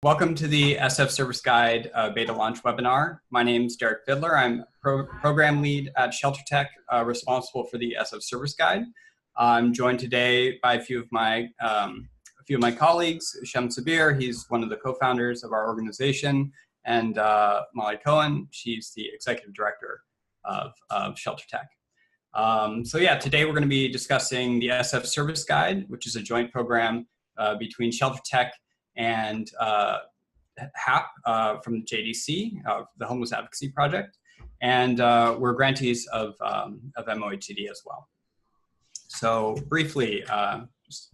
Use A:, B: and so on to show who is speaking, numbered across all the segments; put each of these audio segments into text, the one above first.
A: Welcome to the SF Service Guide beta launch webinar. My name is Derek Fiddler. I'm program lead at ShelterTech, responsible for the SF Service Guide. I'm joined today by a few of my colleagues. Shem Sabir, he's one of the co-founders of our organization, and Molly Cohen, she's the executive director of ShelterTech. Today we're going to be discussing the SF Service Guide, which is a joint program between ShelterTech and HAP from the JDC, the Homeless Advocacy Project, and we're grantees of MOHCD as well. So briefly, just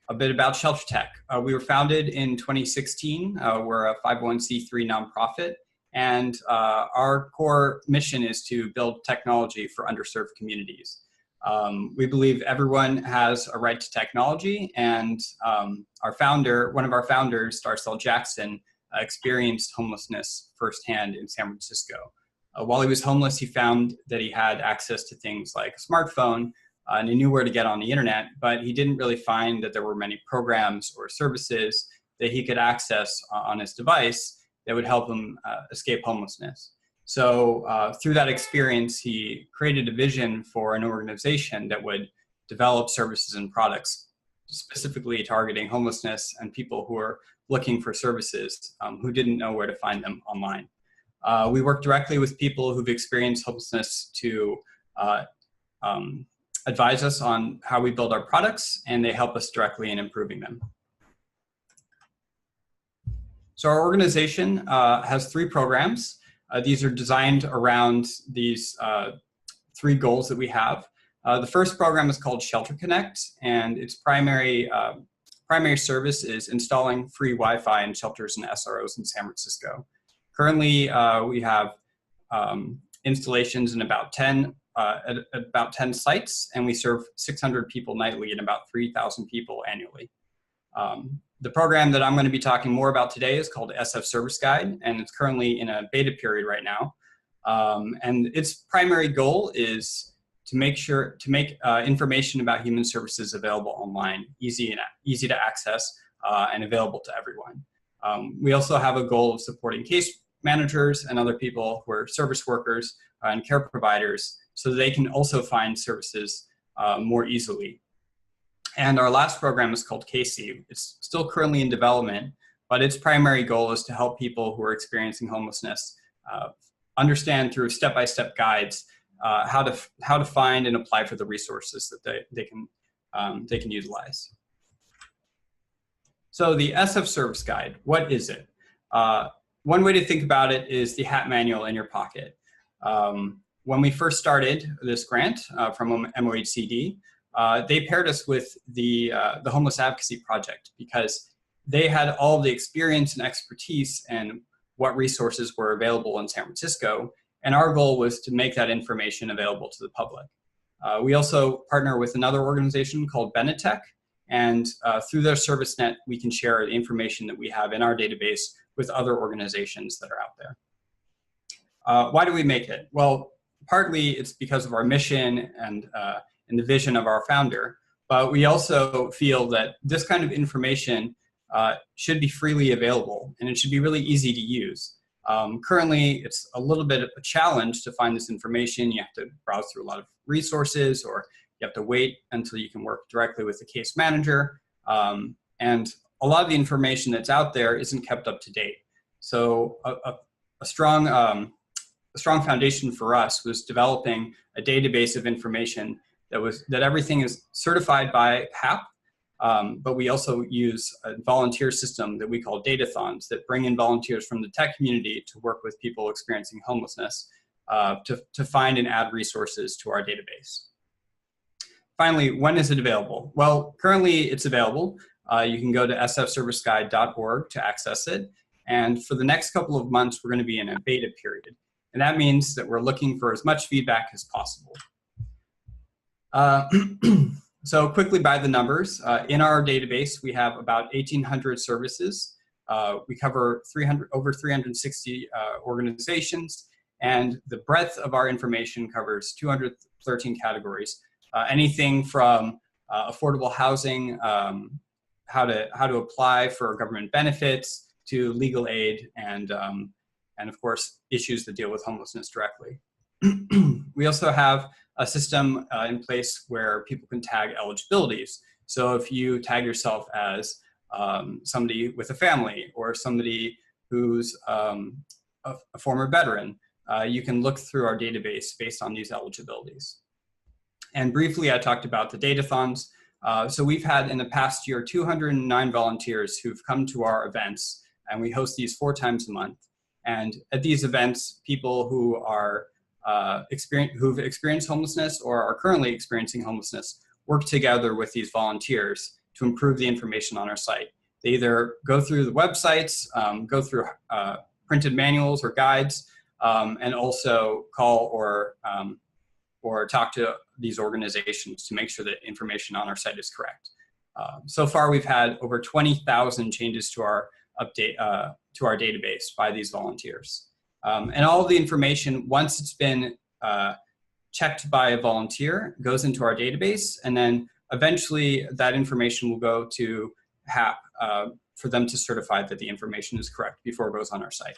A: a bit about ShelterTech. We were founded in 2016. We're a 501c3 nonprofit, and our core mission is to build technology for underserved communities. We believe everyone has a right to technology, and one of our founders, Darcel Jackson, experienced homelessness firsthand in San Francisco. While he was homeless, he found that he had access to things like a smartphone, and he knew where to get on the internet, but he didn't really find that there were many programs or services that he could access on his device that would help him escape homelessness. So through that experience, he created a vision for an organization that would develop services and products specifically targeting homelessness and people who are looking for services who didn't know where to find them online. We work directly with people who've experienced homelessness to advise us on how we build our products, and they help us directly in improving them. So our organization has 3 programs. These are designed around these 3 goals that we have. The first program is called Shelter Connect, and its primary service is installing free Wi-Fi in shelters and SROs in San Francisco. Currently, we have installations in about 10 sites, and we serve 600 people nightly and about 3,000 people annually. The program that I'm going to be talking more about today is called SF Service Guide, and it's currently in a beta period right now. And its primary goal is to make information about human services available online, easy to access, and available to everyone. We also have a goal of supporting case managers and other people who are service workers and care providers so that they can also find services more easily. And our last program is called Casey. It's still currently in development, but its primary goal is to help people who are experiencing homelessness understand through step-by-step guides how to find and apply for the resources that they can utilize. So the SF Service Guide, what is it? One way to think about it is the HAP manual in your pocket. When we first started this grant from MOHCD, they paired us with the Homeless Advocacy Project because they had all the experience and expertise and what resources were available in San Francisco, and our goal was to make that information available to the public. We also partner with another organization called Benetech, and through their service net, we can share the information that we have in our database with other organizations that are out there. Why do we make it? Well, partly it's because of our mission and the vision of our founder, but we also feel that this kind of information should be freely available, and it should be really easy to use. Currently, it's a little bit of a challenge to find this information. You have to browse through a lot of resources, or you have to wait until you can work directly with the case manager. And a lot of the information that's out there isn't kept up to date. So a strong foundation for us was developing a database of information that everything is certified by HAP, but we also use a volunteer system that we call Datathons that bring in volunteers from the tech community to work with people experiencing homelessness to find and add resources to our database. Finally, when is it available? Well, currently it's available. You can go to sfserviceguide.org to access it. And for the next couple of months, we're going to be in a beta period. And that means that we're looking for as much feedback as possible. So quickly by the numbers, in our database, we have about 1,800 services. We cover over 360 organizations, and the breadth of our information covers 213 categories. Anything from affordable housing, how to apply for government benefits, to legal aid and of course, issues that deal with homelessness directly. We also have a system in place where people can tag eligibilities. So if you tag yourself as somebody with a family or somebody who's a former veteran, you can look through our database based on these eligibilities. And briefly, I talked about the datathons. So we've had in the past year 209 volunteers who've come to our events, and we host these 4 times a month. And at these events, people who are who've experienced homelessness or are currently experiencing homelessness work together with these volunteers to improve the information on our site. They either go through the websites, go through printed manuals or guides, and also call or talk to these organizations to make sure that information on our site is correct. So far, we've had over 20,000 changes to our database by these volunteers. And all of the information, once it's been checked by a volunteer, goes into our database, and then eventually that information will go to HAP for them to certify that the information is correct before it goes on our site.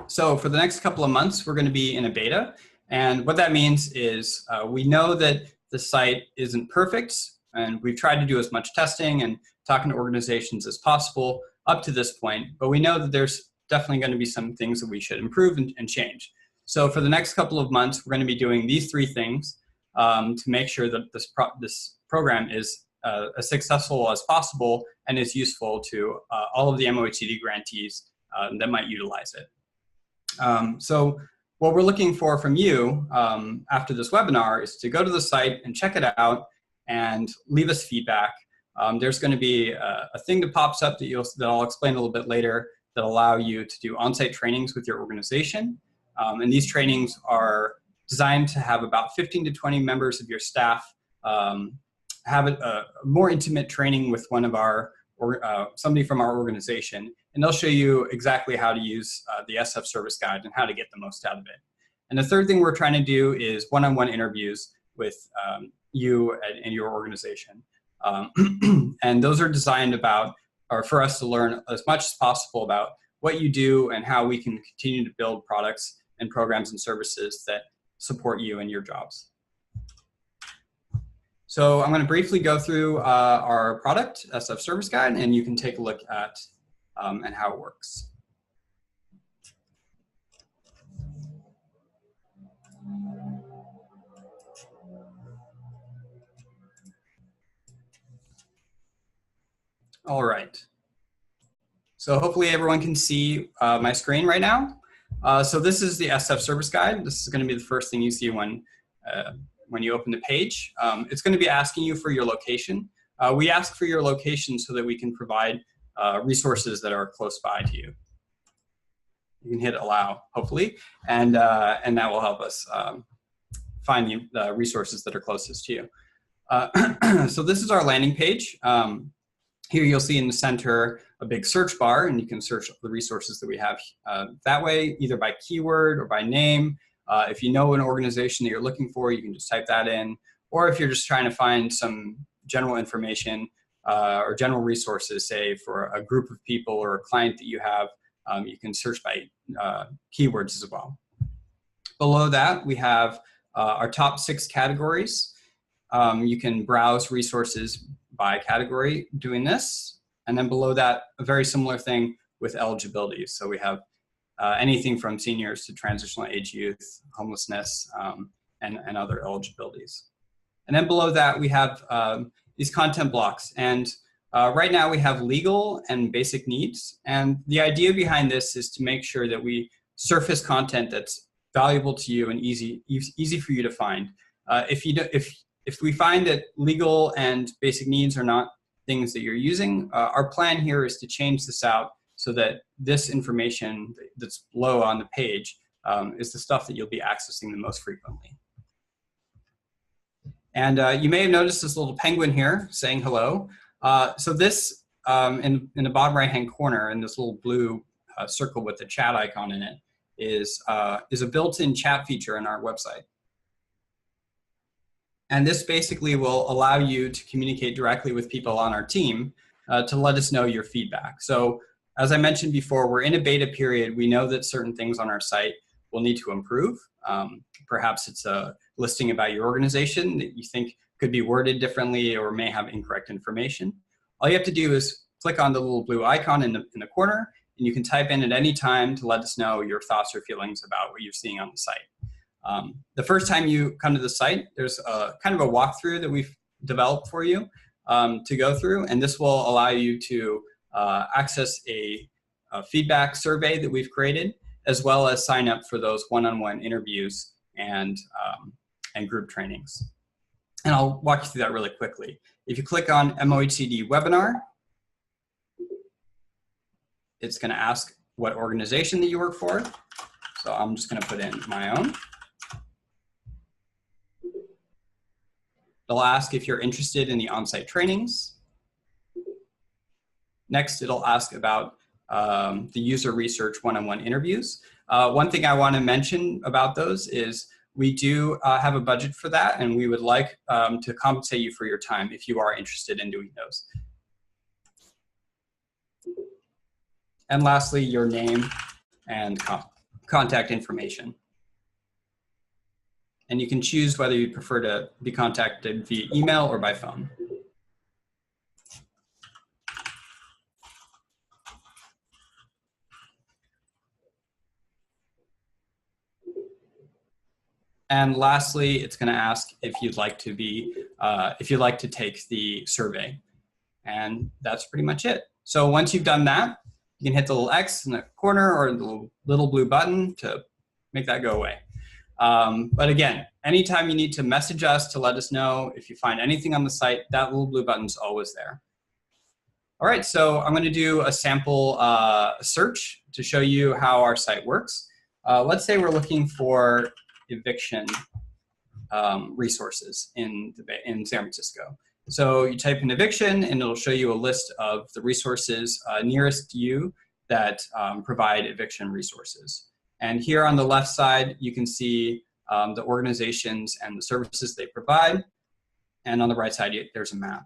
A: So for the next couple of months, we're going to be in a beta. And what that means is we know that the site isn't perfect, and we've tried to do as much testing and talking to organizations as possible up to this point, but we know that there's definitely going to be some things that we should improve and change. So for the next couple of months, we're going to be doing these 3 things to make sure that this program is as successful as possible and is useful to all of the MOHCD grantees that might utilize it. So what we're looking for from you after this webinar is to go to the site and check it out and leave us feedback. There's going to be a thing that pops up that I'll explain a little bit later that allow you to do on-site trainings with your organization. And these trainings are designed to have about 15 to 20 members of your staff have a more intimate training with one of our somebody from our organization, and they'll show you exactly how to use the SF service guide and how to get the most out of it. And the third thing we're trying to do is one-on-one interviews with you and your organization. And those are designed for us to learn as much as possible about what you do and how we can continue to build products and programs and services that support you in your jobs. So I'm going to briefly go through our product, SF Service Guide, and you can take a look at and how it works. All right. So hopefully everyone can see my screen right now. So this is the SF Service Guide. This is going to be the first thing you see when you open the page. It's going to be asking you for your location. We ask for your location so that we can provide resources that are close by to you. You can hit allow, hopefully, and that will help us find the resources that are closest to you. So this is our landing page. Here you'll see in the center a big search bar, and you can search the resources that we have that way, either by keyword or by name. If you know an organization that you're looking for, you can just type that in. Or if you're just trying to find some general information or general resources, say for a group of people or a client that you have, you can search by keywords as well. Below that, we have our top 6 categories. You can browse resources by category doing this. And then below that, a very similar thing with eligibility. So we have anything from seniors to transitional age youth, homelessness, and other eligibilities. And then below that, we have these content blocks. And right now we have legal and basic needs. And the idea behind this is to make sure that we surface content that's valuable to you and easy for you to find. If we find that legal and basic needs are not things that you're using, our plan here is to change this out so that this information that's below on the page is the stuff that you'll be accessing the most frequently. And you may have noticed this little penguin here saying hello. So this, in the bottom right-hand corner, in this little blue circle with the chat icon in it, is a built-in chat feature in our website. And this basically will allow you to communicate directly with people on our team to let us know your feedback. So as I mentioned before, we're in a beta period. We know that certain things on our site will need to improve. Perhaps it's a listing about your organization that you think could be worded differently or may have incorrect information. All you have to do is click on the little blue icon in the corner, and you can type in at any time to let us know your thoughts or feelings about what you're seeing on the site. The first time you come to the site, there's a kind of a walkthrough that we've developed for you to go through, and this will allow you to access a feedback survey that we've created, as well as sign up for those one-on-one interviews and group trainings. And I'll walk you through that really quickly. If you click on MOHCD webinar, it's going to ask what organization that you work for. So I'm just going to put in my own. It'll ask if you're interested in the on-site trainings. Next, it'll ask about the user research one-on-one interviews. One thing I want to mention about those is we do have a budget for that, and we would like to compensate you for your time if you are interested in doing those. And lastly, your name and contact information. And you can choose whether you prefer to be contacted via email or by phone. And lastly, it's going to ask if you'd like to take the survey. And that's pretty much it. So once you've done that, you can hit the little X in the corner or the little blue button to make that go away. But again, anytime you need to message us to let us know if you find anything on the site, that little blue button's always there. All right, so I'm going to do a sample search to show you how our site works. Let's say we're looking for eviction resources in San Francisco. So you type in eviction, and it'll show you a list of the resources nearest you that provide eviction resources. And here on the left side, you can see the organizations and the services they provide. And on the right side, there's a map.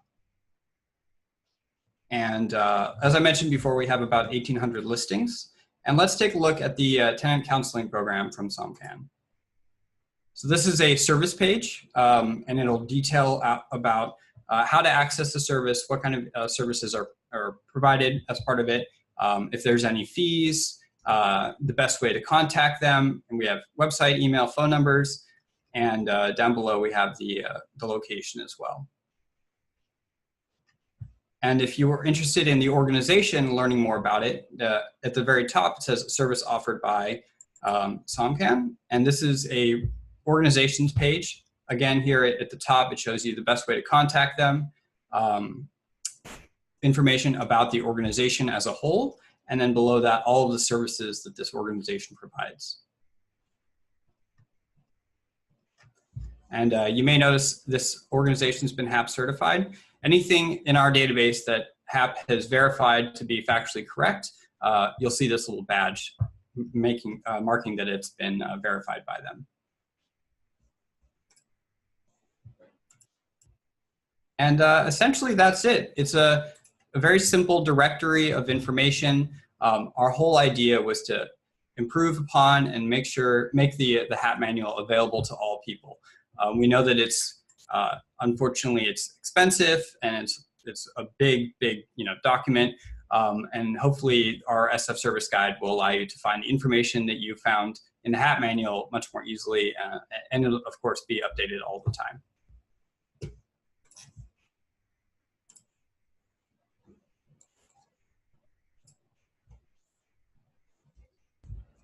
A: And as I mentioned before, we have about 1,800 listings. And let's take a look at the tenant counseling program from SomCan. So this is a service page, and it'll detail about how to access the service, what kind of services are provided as part of it, if there's any fees, the best way to contact them. And we have website, email, phone numbers, and down below we have the location as well. And if you are interested in the organization, learning more about it, at the very top it says service offered by SomCan, and this is a organizations page. Again, here at the top, it shows you the best way to contact them, information about the organization as a whole, and then below that, all of the services that this organization provides. And you may notice this organization's been HAP certified. Anything in our database that HAP has verified to be factually correct, you'll see this little badge marking that it's been verified by them. And essentially that's it. It's a very simple directory of information. Our whole idea was to improve upon and make the HAP manual available to all people. We know that it's unfortunately it's expensive, and it's a big document. And hopefully our SF service guide will allow you to find the information that you found in the HAP manual much more easily, and it'll of course be updated all the time.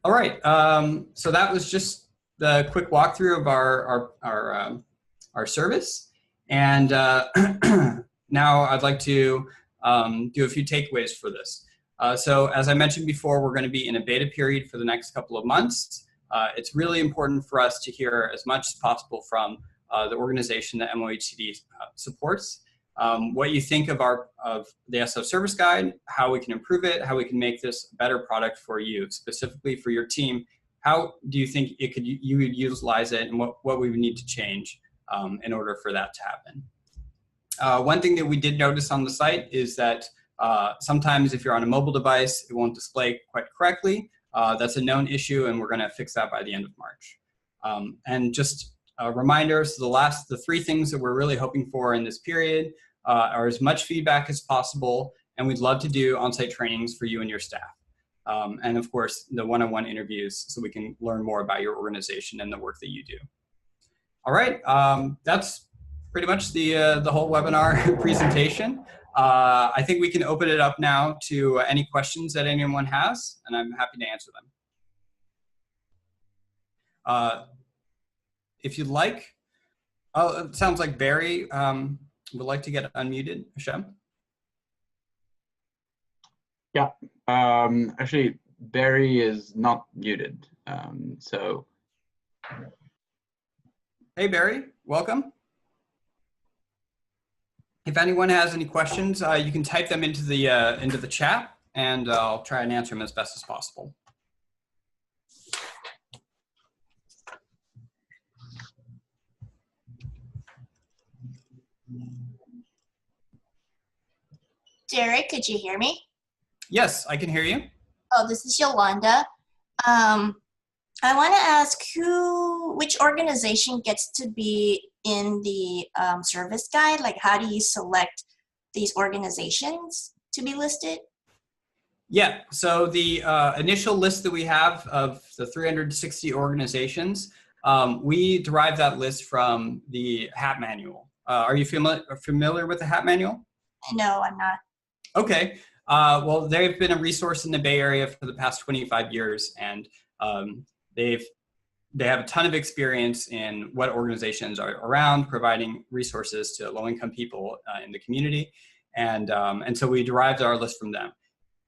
A: All right, so that was just the quick walkthrough of our service, and now I'd like to do a few takeaways for this. So as I mentioned before, we're going to be in a beta period for the next couple of months. It's really important for us to hear as much as possible from the organization that MOHCD supports. What you think of the SF service guide, how we can improve it, how we can make this a better product for you, specifically for your team. How do you think you would utilize it, and what we would need to change in order for that to happen. One thing that we did notice on the site is that sometimes if you're on a mobile device, it won't display quite correctly. That's a known issue, and we're going to fix that by the end of March. And just a reminder, so the three things that we're really hoping for in this period are as much feedback as possible, and we'd love to do on-site trainings for you and your staff. And of course, the one-on-one interviews so we can learn more about your organization and the work that you do. All right, that's pretty much the whole webinar presentation. I think we can open it up now to any questions that anyone has, and I'm happy to answer them. If you'd like, oh, it sounds like Barry would like to get unmuted. Hashem?
B: Yeah, actually, Barry is not muted, so.
A: Hey, Barry, welcome. If anyone has any questions, you can type them into the chat, and I'll try and answer them as best as possible.
C: Derek, could you hear me?
A: Yes, I can hear you.
C: Oh, this is Yolanda. I want to ask which organization gets to be in the service guide? Like, how do you select these organizations to be listed?
A: Yeah, so the initial list that we have of the 360 organizations, we derive that list from the HAT manual. Are you familiar with the HAT manual?
C: No, I'm not.
A: Okay. Well, they've been a resource in the Bay Area for the past 25 years, and they have a ton of experience in what organizations are around, providing resources to low-income people in the community, and so we derived our list from them.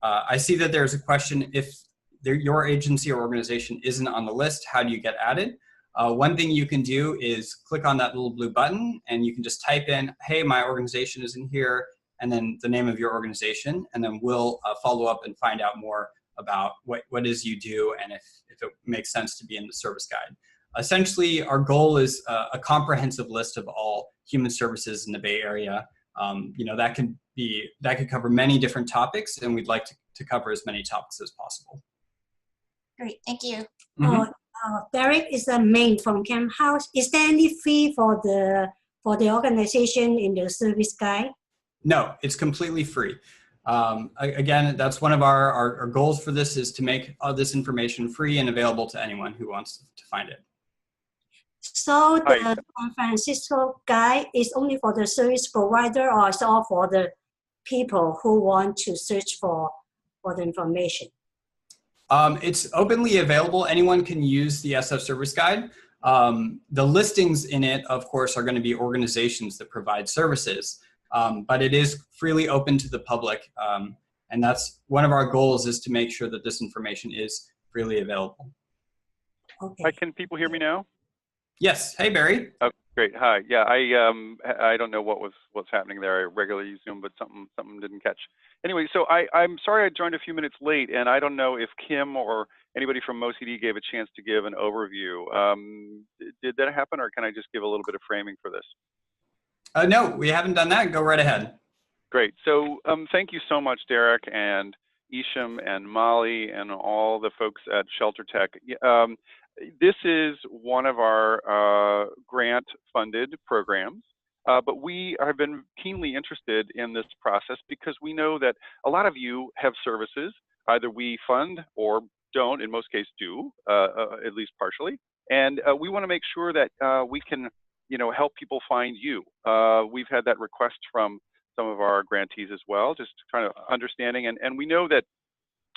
A: I see that there's a question, if your agency or organization isn't on the list, how do you get added? One thing you can do is click on that little blue button, and you can just type in, hey, my organization is in here, and then the name of your organization, and then we'll follow up and find out more about what is you do and if it makes sense to be in the service guide. Essentially, our goal is a comprehensive list of all human services in the Bay Area. You know, that could cover many different topics, and we'd like to cover as many topics as possible.
C: Great, thank you.
A: Mm-hmm.
D: Derek is the main from Camp House. Is there any fee for the organization in the service guide?
A: No, it's completely free. Again, that's one of our goals for this, is to make this information free and available to anyone who wants to find it.
D: So the San Francisco guide is only for the service provider, or it's all for the people who want to search for the information?
A: It's openly available. Anyone can use the SF Service Guide. The listings in it, of course, are going to be organizations that provide services. But it is freely open to the public, and that's one of our goals, is to make sure that this information is freely available.
D: Okay.
E: Hi, can people hear me now?
A: Yes. Hey, Barry.
E: Oh, great. Hi. Yeah, I don't know what's happening there. I regularly use Zoom, but something didn't catch. Anyway, so I'm sorry I joined a few minutes late, and I don't know if Kim or anybody from MoCD gave a chance to give an overview. Did that happen, or can I just give a little bit of framing for this?
A: No, we haven't done that. Go right ahead.
E: Great. So thank you so much, Derek and Isham and Molly and all the folks at ShelterTech. This is one of our grant-funded programs, but we have been keenly interested in this process because we know that a lot of you have services, either we fund or don't, in most cases do, at least partially, and we want to make sure that we can help people find you. We've had that request from some of our grantees as well, just kind of understanding, and we know that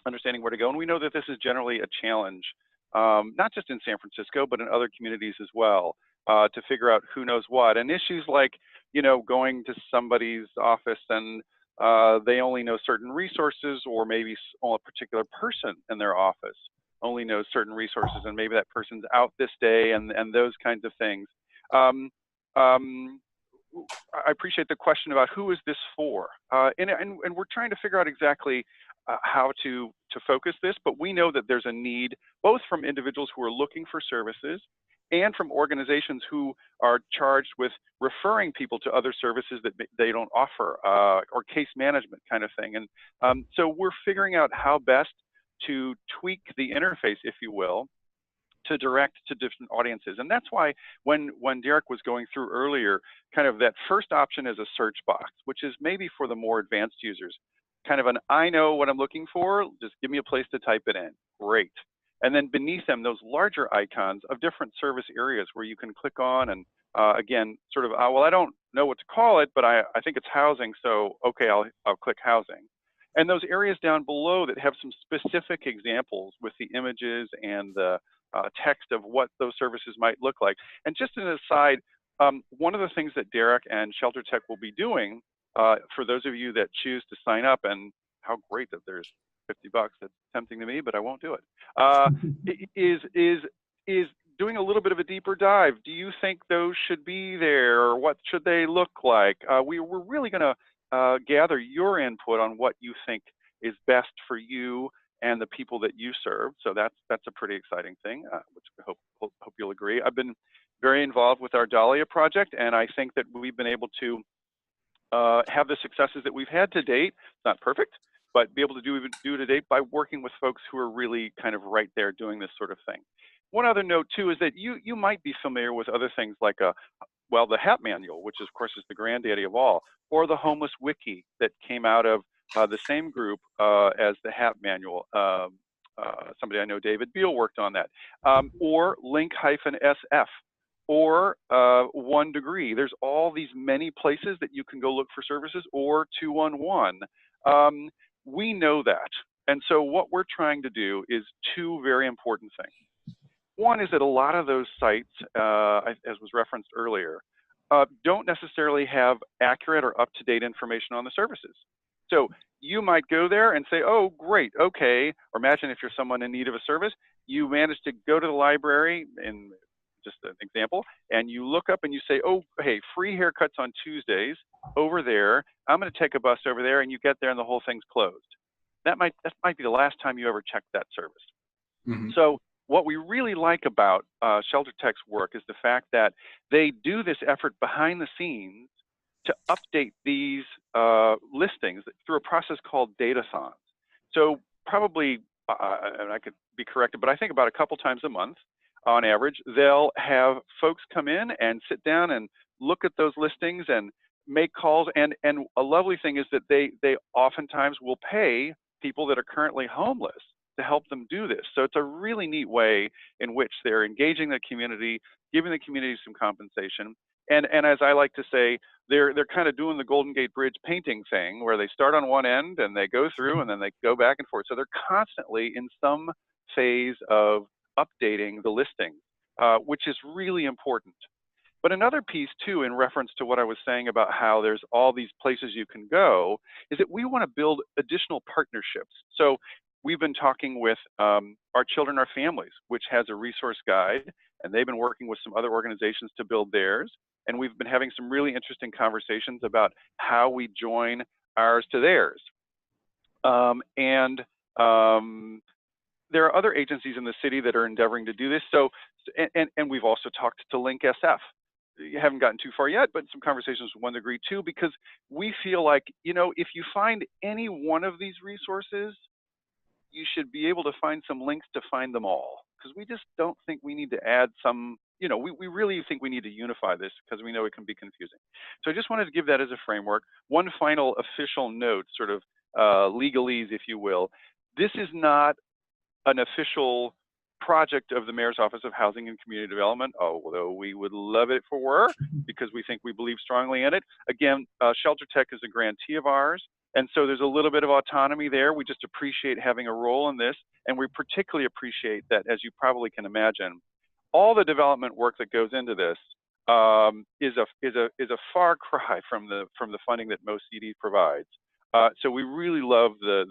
E: understanding where to go, and we know that this is generally a challenge, not just in San Francisco, but in other communities as well, to figure out who knows what. And issues like, going to somebody's office and they only know certain resources, or maybe a particular person in their office only knows certain resources, and maybe that person's out this day, and those kinds of things. I appreciate the question about who is this for, and we're trying to figure out exactly how to focus this, but we know that there's a need both from individuals who are looking for services and from organizations who are charged with referring people to other services that they don't offer, or case management kind of thing. And so we're figuring out how best to tweak the interface, if you will, to direct to different audiences. And that's why when Derek was going through earlier, kind of that first option is a search box, which is maybe for the more advanced users. Kind of an, I know what I'm looking for, just give me a place to type it in. Great. And then beneath them, those larger icons of different service areas where you can click on and again, sort of, well, I don't know what to call it, but I think it's housing, so okay, I'll click housing. And those areas down below that have some specific examples with the images and the text of what those services might look like. And just an aside, one of the things that Derek and ShelterTech will be doing, for those of you that choose to sign up, and how great that there's $50, that's tempting to me, but I won't do it, is doing a little bit of a deeper dive. Do you think those should be there, or what should they look like? We're really gonna gather your input on what you think is best for you and the people that you serve. So that's a pretty exciting thing, which I hope you'll agree. I've been very involved with our Dahlia project, and I think that we've been able to have the successes that we've had to date. It's not perfect, but be able to do to date by working with folks who are really kind of right there doing this sort of thing. One other note too is that you might be familiar with other things like well, the HAP manual, which of course is the granddaddy of all, or the homeless wiki that came out of the same group as the HAP manual. Somebody I know, David Beal, worked on that. Or link-SF, or 1 Degree. There's all these many places that you can go look for services, or 211. We know that. And so what we're trying to do is 2 very important things. One is that a lot of those sites, as was referenced earlier, don't necessarily have accurate or up-to-date information on the services. So you might go there and say, oh, great, okay. Or imagine if you're someone in need of a service, you manage to go to the library, in just an example, and you look up and you say, oh, hey, free haircuts on Tuesdays over there. I'm going to take a bus over there, and you get there and the whole thing's closed. That might be the last time you ever checked that service. Mm-hmm. So what we really like about ShelterTech's work is the fact that they do this effort behind the scenes to update these listings through a process called datathons. So probably, and I could be corrected, but I think about a couple times a month on average, they'll have folks come in and sit down and look at those listings and make calls. And a lovely thing is that they oftentimes will pay people that are currently homeless to help them do this. So it's a really neat way in which they're engaging the community, giving the community some compensation. And as I like to say, they're kind of doing the Golden Gate Bridge painting thing, where they start on one end and they go through and then they go back and forth. So they're constantly in some phase of updating the listing, which is really important. But another piece too, in reference to what I was saying about how there's all these places you can go, is that we want to build additional partnerships. So we've been talking with Our Children, Our Families, which has a resource guide, and they've been working with some other organizations to build theirs. And we've been having some really interesting conversations about how we join ours to theirs. There are other agencies in the city that are endeavoring to do this. So, and we've also talked to link-SF. You haven't gotten too far yet, but some conversations with 1 Degree too, because we feel like, you know, if you find any one of these resources, you should be able to find some links to find them all, because we just don't think we need to add some, you know, we really think we need to unify this because we know it can be confusing. So I just wanted to give that as a framework. One final official note, sort of legalese, if you will. This is not an official project of the Mayor's Office of Housing and Community Development, although we would love it if it were, because we think we believe strongly in it. Again, ShelterTech is a grantee of ours, and so there's a little bit of autonomy there. We just appreciate having a role in this, and we particularly appreciate that, as you probably can imagine, all the development work that goes into this is a far cry from the funding that most CD provides. So we really love the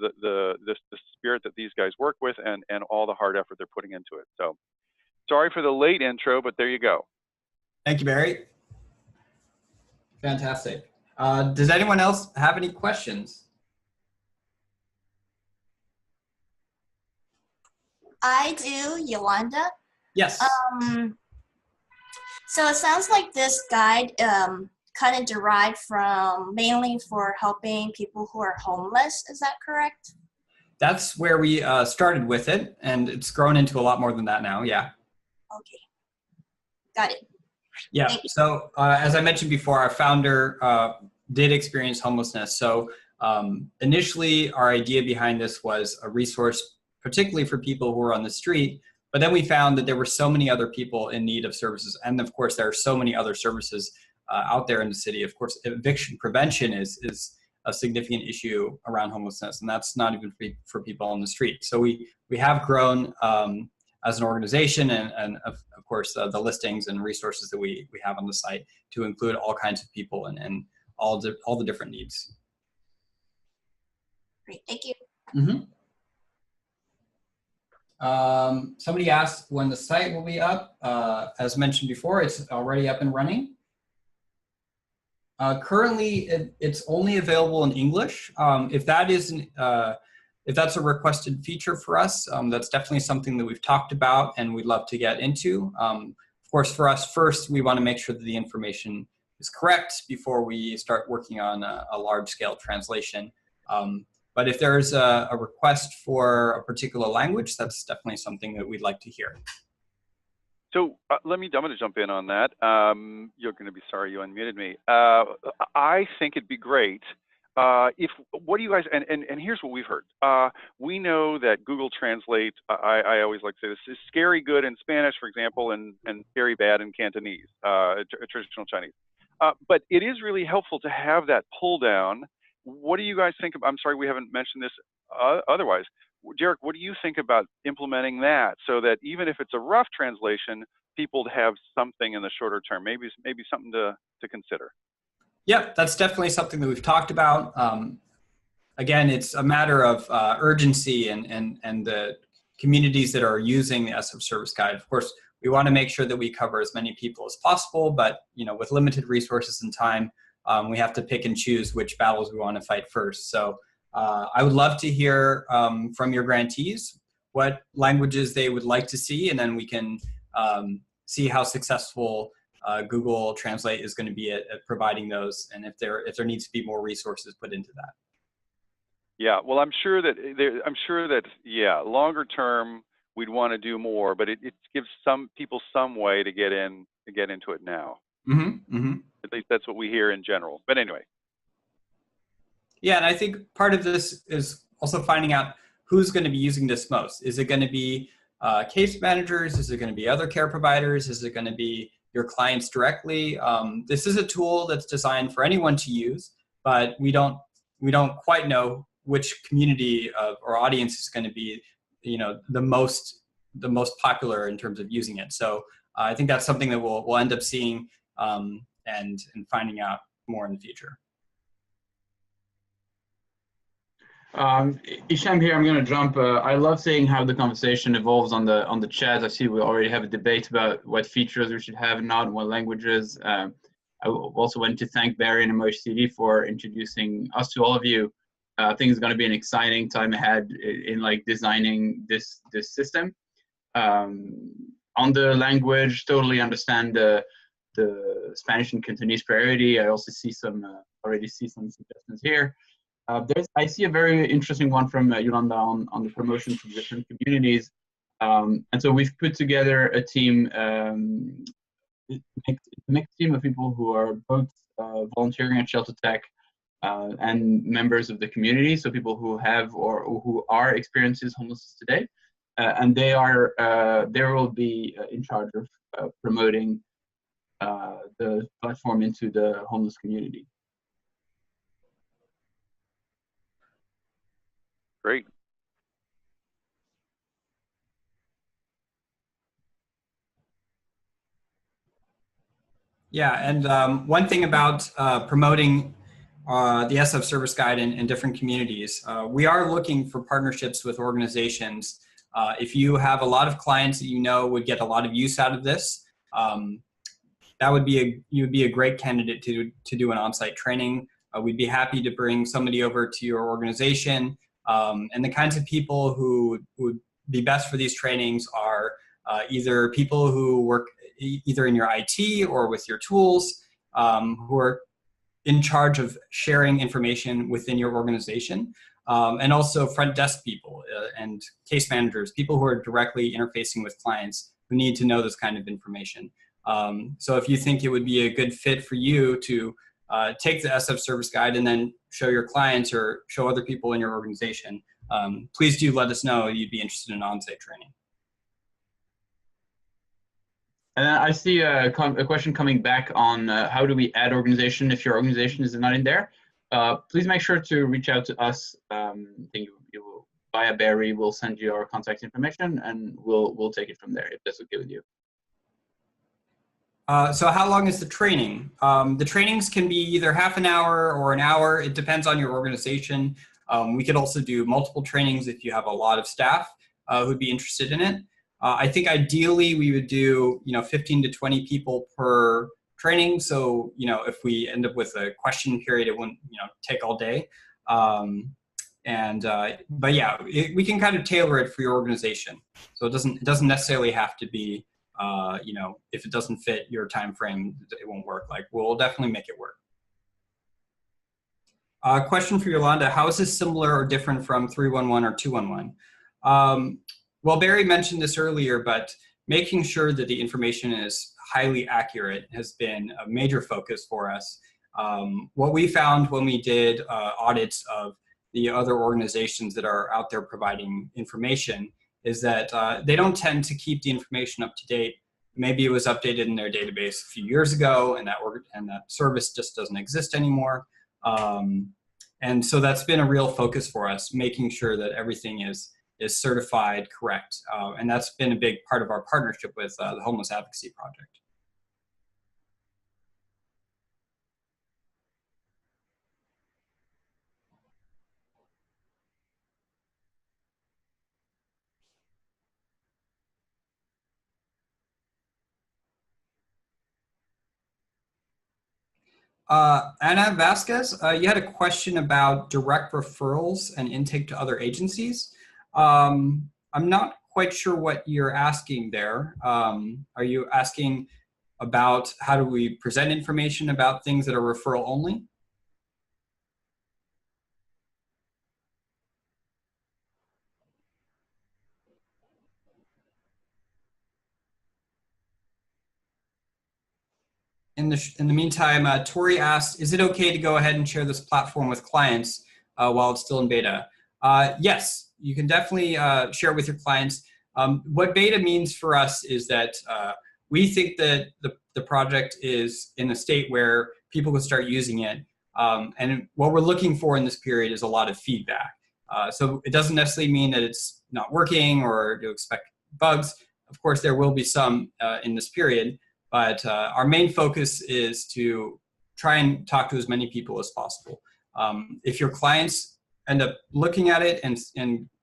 E: spirit that these guys work with and all the hard effort they're putting into it. So sorry for the late intro, but there you go.
A: Thank you, Barry. Fantastic. Does anyone else have any questions?
C: I do, Yolanda.
A: Yes.
C: So it sounds like this guide kind of derived from mainly for helping people who are homeless. Is that correct?
A: That's where we started with it, and it's grown into a lot more than that now. Yeah.
C: Okay, got it.
A: Yeah. So as I mentioned before, our founder did experience homelessness. So initially, our idea behind this was a resource, particularly for people who are on the street. But then we found that there were so many other people in need of services. And of course, there are so many other services out there in the city. Of course, eviction prevention is a significant issue around homelessness. And that's not even for people on the street. So we have grown as an organization and of course, the listings and resources that we have on the site to include all kinds of people and all the different needs.
C: Great, thank you.
A: Mm-hmm. Somebody asked when the site will be up. As mentioned before, it's already up and running. Currently, it's only available in English. If that's a requested feature for us, that's definitely something that we've talked about and we'd love to get into. Of course, for us, first, we want to make sure that the information is correct before we start working on a large-scale translation. But if there's a request for a particular language, that's definitely something that we'd like to hear.
E: So I'm going to jump in on that. You're going to be sorry you unmuted me. I think it'd be great what do you guys, and here's what we've heard. We know that Google Translate, I always like to say this, is scary good in Spanish, for example, and scary bad in Cantonese, traditional Chinese. But it is really helpful to have that pull down. What do you guys think I'm sorry, we haven't mentioned this otherwise. Derek, what do you think about implementing that so that even if it's a rough translation, people have something in the shorter term, maybe something to consider?
A: Yeah, that's definitely something that we've talked about. Again, it's a matter of urgency and the communities that are using the SF Service Guide. Of course, we want to make sure that we cover as many people as possible, but with limited resources and time, we have to pick and choose which battles we want to fight first. So I would love to hear from your grantees what languages they would like to see, and then we can see how successful Google Translate is going to be at providing those, and if there needs to be more resources put into that.
E: Yeah, well, I'm sure that yeah, longer term we'd want to do more, but it gives some people some way to get into it now. Mm-hmm, mm-hmm. At least that's what we hear in general. But anyway.
A: Yeah, and I think part of this is also finding out who's going to be using this most. Is it going to be case managers? Is it going to be other care providers? Is it going to be your clients directly? This is a tool that's designed for anyone to use, but we don't quite know which community or audience is going to be, the most popular in terms of using it. So I think that's something that we'll end up seeing and finding out more in the future.
B: Isham here. I'm going to jump. I love seeing how the conversation evolves on the chat. I see we already have a debate about what features we should have and not, and what languages. I also want to thank Barry and MOHCD for introducing us to all of you. I think it's going to be an exciting time ahead in designing this system. On the language, totally understand the Spanish and Cantonese priority. I also see already see some suggestions here. I see a very interesting one from Yolanda on the promotion to different communities. And so we've put together a team, mixed team of people who are both volunteering at ShelterTech and members of the community, so people who have or who are experiencing homelessness today. And they will be in charge of promoting the platform into the homeless community.
E: Great.
A: Yeah, and one thing about promoting the SF Service Guide in different communities, we are looking for partnerships with organizations. If you have a lot of clients that would get a lot of use out of this, that would be you'd be a great candidate to do an on-site training. We'd be happy to bring somebody over to your organization. And the kinds of people who would be best for these trainings are either people who work either in your IT or with your tools, who are in charge of sharing information within your organization, and also front desk people and case managers, people who are directly interfacing with clients who need to know this kind of information. So if you think it would be a good fit for you to take the SF Service Guide and then show your clients or show other people in your organization, please do let us know you'd be interested in on-site training.
B: And I see a question coming back on how do we add organization if your organization is not in there. Please make sure to reach out to us. Via Barry, we'll send you our contact information, and we'll take it from there if that's okay with you.
A: So how long is the training? The trainings can be either half an hour or an hour. It depends on your organization. We could also do multiple trainings if you have a lot of staff who'd be interested in it. I think ideally we would do 15 to 20 people per training. So if we end up with a question period, it wouldn't take all day. But yeah, we can kind of tailor it for your organization. So it doesn't necessarily have to be if it doesn't fit your time frame, it won't work. Like, we'll definitely make it work. Question for Yolanda: how is this similar or different from 311 or 211? Well, Barry mentioned this earlier, but making sure that the information is highly accurate has been a major focus for us. What we found when we did audits of the other organizations that are out there providing information is that they don't tend to keep the information up to date. Maybe it was updated in their database a few years ago, and that service just doesn't exist anymore. And so that's been a real focus for us, making sure that everything is certified correct. And that's been a big part of our partnership with the Homeless Advocacy Project. Anna Vasquez, you had a question about direct referrals and intake to other agencies. I'm not quite sure what you're asking there. Are you asking about how do we present information about things that are referral only? In the meantime, Tori asked, is it okay to go ahead and share this platform with clients while it's still in beta? Yes, you can definitely share it with your clients. What beta means for us is that we think that the project is in a state where people can start using it. And what we're looking for in this period is a lot of feedback. So it doesn't necessarily mean that it's not working or to expect bugs. Of course, there will be some in this period. But our main focus is to try and talk to as many people as possible. If your clients end up looking at it and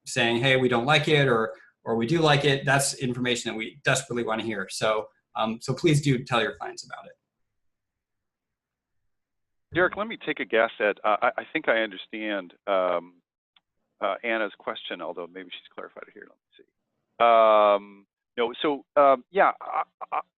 A: saying, hey, we don't like it, or we do like it, that's information that we desperately want to hear. So, so please do tell your clients about it.
E: Derek, let me take a guess at, I think I understand Anna's question, although maybe she's clarified it here. Let me see. No, so yeah,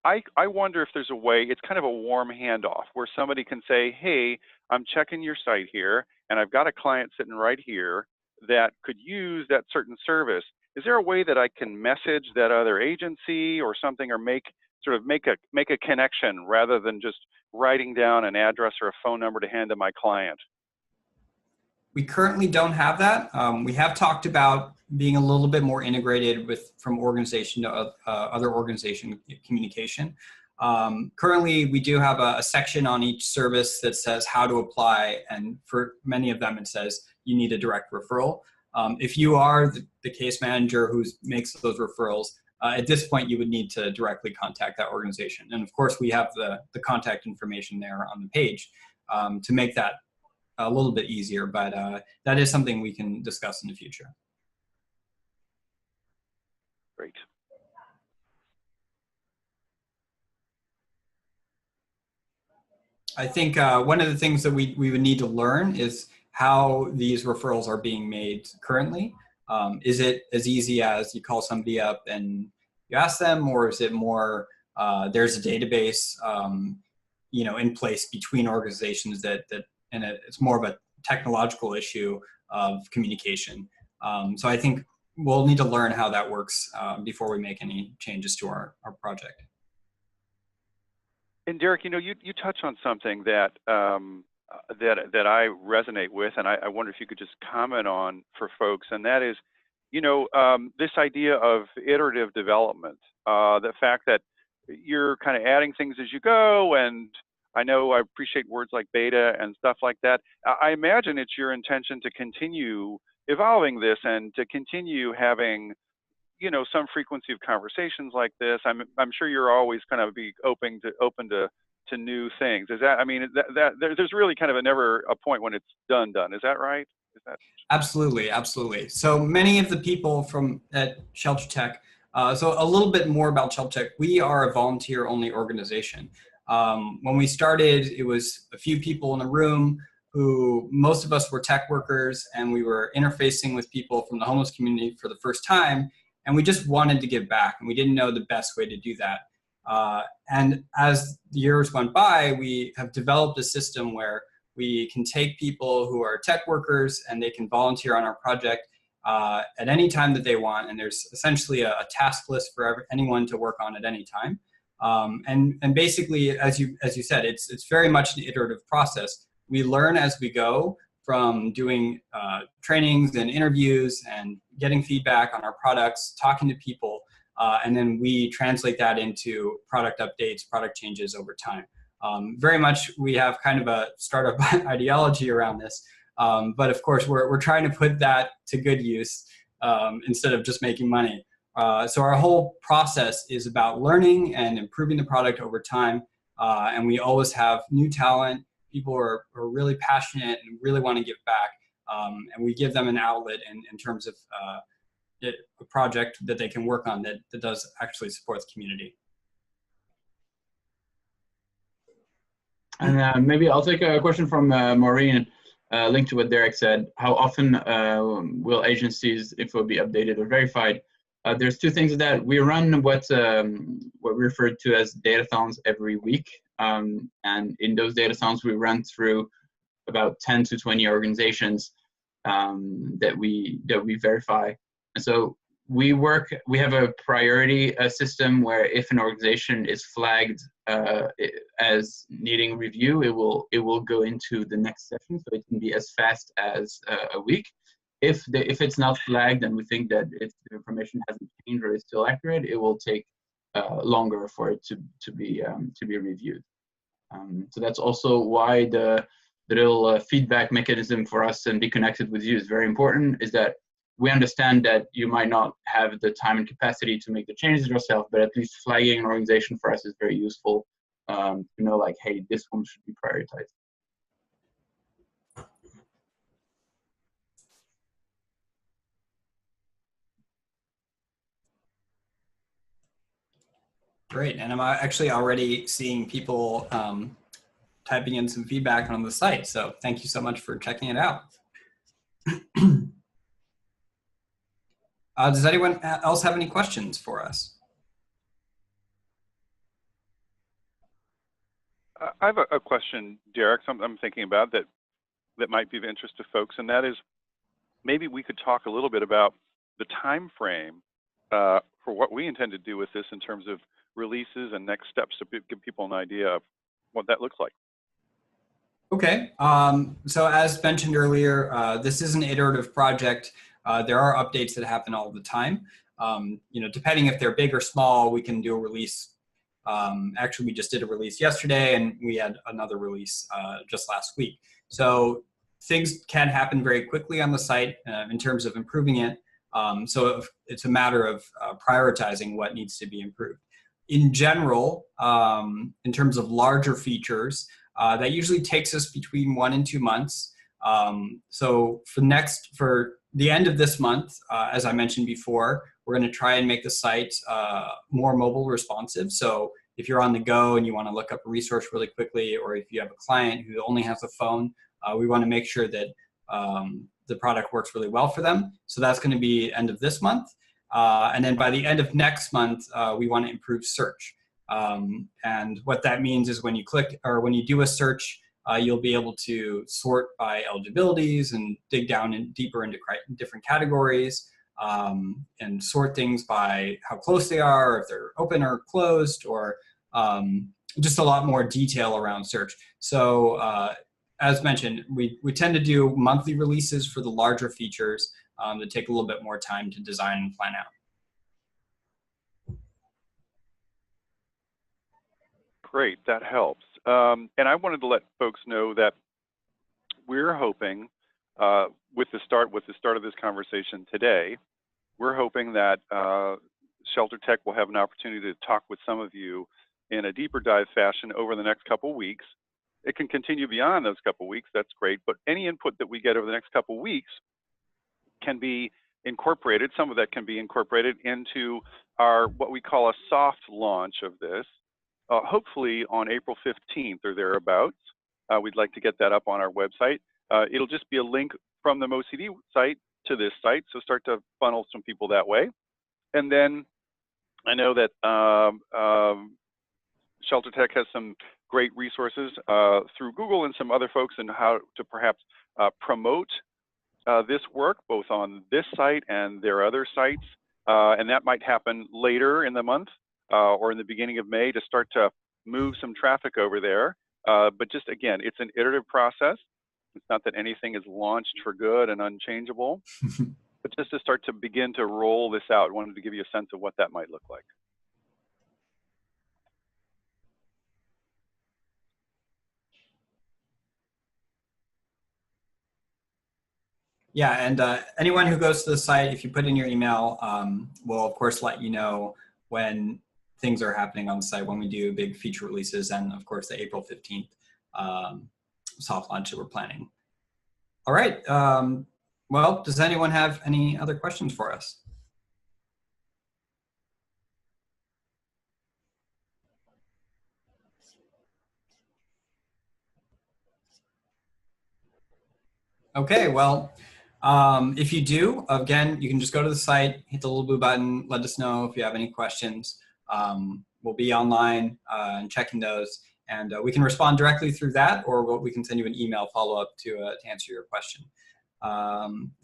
E: I wonder if there's a way, it's kind of a warm handoff where somebody can say, hey, I'm checking your site here, and I've got a client sitting right here that could use that certain service. Is there a way that I can message that other agency or something, or make a connection rather than just writing down an address or a phone number to hand to my client?
A: We currently don't have that. We have talked about being a little bit more integrated from organization to other organization communication. Currently, we do have a section on each service that says how to apply, and for many of them it says you need a direct referral. If you are the case manager who makes those referrals, at this point you would need to directly contact that organization. And of course we have the contact information there on the page to make that a little bit easier, but that is something we can discuss in the future.
E: Great.
A: I think one of the things that we would need to learn is how these referrals are being made currently. Is it as easy as you call somebody up and you ask them, or is it more there's a database, in place between organizations and it's more of a technological issue of communication. So I think we'll need to learn how that works before we make any changes to our project.
E: And Derek, you touch on something that that I resonate with, and I wonder if you could just comment on for folks, and that is, this idea of iterative development, the fact that you're kind of adding things as you go, and I know I appreciate words like beta and stuff like that. I imagine it's your intention to continue evolving this and to continue having, some frequency of conversations like this. I'm sure you're always kind of be open to new things. Is that, there's really kind of never a point when it's done. Is that right?
A: Absolutely. So many of the people at ShelterTech, so a little bit more about ShelterTech. We are a volunteer-only organization. When we started, it was a few people in a room who, most of us were tech workers, and we were interfacing with people from the homeless community for the first time, and we just wanted to give back, and we didn't know the best way to do that. And as the years went by, we have developed a system where we can take people who are tech workers and they can volunteer on our project at any time that they want, and there's essentially a task list for anyone to work on at any time. And basically, as you said, it's very much an iterative process. We learn as we go from doing trainings and interviews and getting feedback on our products, talking to people, and then we translate that into product updates, product changes over time. Very much we have kind of a startup ideology around this, but of course we're trying to put that to good use instead of just making money. So our whole process is about learning and improving the product over time, and we always have new talent. People are really passionate and really want to give back, and we give them an outlet in terms of a project that they can work on that does actually support the community.
B: And maybe I'll take a question from Maureen, linked to what Derek said. How often will agencies' info be updated or verified? There's two things that we run what we refer to as datathons every week. And in those datathons, we run through about 10 to 20 organizations that we verify. And so we have a priority system where if an organization is flagged as needing review, it will go into the next session. So it can be as fast as a week. If it's not flagged and we think that the information hasn't changed or is still accurate, it will take longer for it to be reviewed. So that's also why the little feedback mechanism for us and be connected with you is very important, is that we understand that you might not have the time and capacity to make the changes yourself, but at least flagging an organization for us is very useful to know, like, hey, this one should be prioritized.
A: Great, and I'm actually already seeing people typing in some feedback on the site, so thank you so much for checking it out. Does anyone else have any questions for us?
E: I have a question, Derek, something I'm thinking about that might be of interest to folks, and that is maybe we could talk a little bit about the time frame for what we intend to do with this in terms of releases and next steps to give people an idea of what that looks like.
A: Okay, so as mentioned earlier, this is an iterative project. There are updates that happen all the time. Depending if they're big or small, we can do a release. Actually, we just did a release yesterday, and we had another release just last week. So things can happen very quickly on the site in terms of improving it. So it's a matter of prioritizing what needs to be improved. In general, in terms of larger features, that usually takes us between 1 and 2 months. So for the end of this month, as I mentioned before, we're going to try and make the site more mobile responsive. So if you're on the go and you want to look up a resource really quickly, or if you have a client who only has a phone, we want to make sure that the product works really well for them. So that's going to be end of this month. And then by the end of next month, we want to improve search. And what that means is when you click or when you do a search, you'll be able to sort by eligibilities and dig down deeper into different categories, and sort things by how close they are, if they're open or closed, or just a lot more detail around search. So as mentioned, we tend to do monthly releases for the larger features that take a little bit more time to design and plan out.
E: Great, that helps. And I wanted to let folks know that we're hoping, with the start of this conversation today, we're hoping that ShelterTech will have an opportunity to talk with some of you in a deeper dive fashion over the next couple weeks. It can continue beyond those couple weeks, that's great, but any input that we get over the next couple weeks can be incorporated, some of that can be incorporated into our, what we call a soft launch of this, hopefully on April 15th or thereabouts. We'd like to get that up on our website. It'll just be a link from the MoCD site to this site, so start to funnel some people that way. And then I know that ShelterTech has some great resources through Google and some other folks in how to perhaps promote this work, both on this site and their other sites. And that might happen later in the month or in the beginning of May to start to move some traffic over there. But just again, it's an iterative process. It's not that anything is launched for good and unchangeable, but just to start to begin to roll this out. I wanted to give you a sense of what that might look like.
A: Yeah, and anyone who goes to the site, if you put in your email, we'll of course let you know when things are happening on the site, when we do big feature releases, and of course the April 15th soft launch that we're planning. All right, well, does anyone have any other questions for us? Okay, well, if you do, again, you can just go to the site, hit the little blue button, let us know if you have any questions. We'll be online and checking those, and we can respond directly through that, or we can send you an email follow-up to answer your question.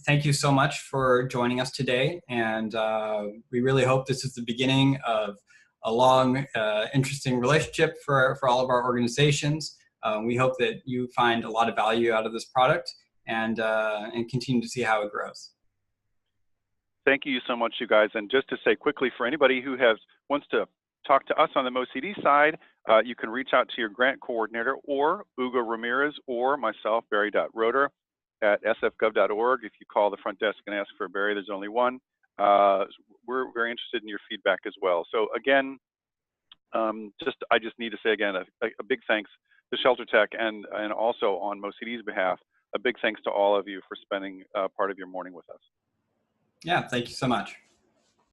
A: Thank you so much for joining us today, and we really hope this is the beginning of a long, interesting relationship for all of our organizations. We hope that you find a lot of value out of this product, and continue to see how it grows.
E: Thank you so much, you guys. And just to say quickly, for anybody who wants to talk to us on the MoCD side, you can reach out to your grant coordinator, or Hugo Ramirez, or myself, Barry.Roeder at sfgov.org. If you call the front desk and ask for Barry, there's only one. We're very interested in your feedback as well. So again, I just need to say again, a big thanks to ShelterTech, and also on MoCD's behalf, a big thanks to all of you for spending part of your morning with us.
A: Yeah, thank you so much.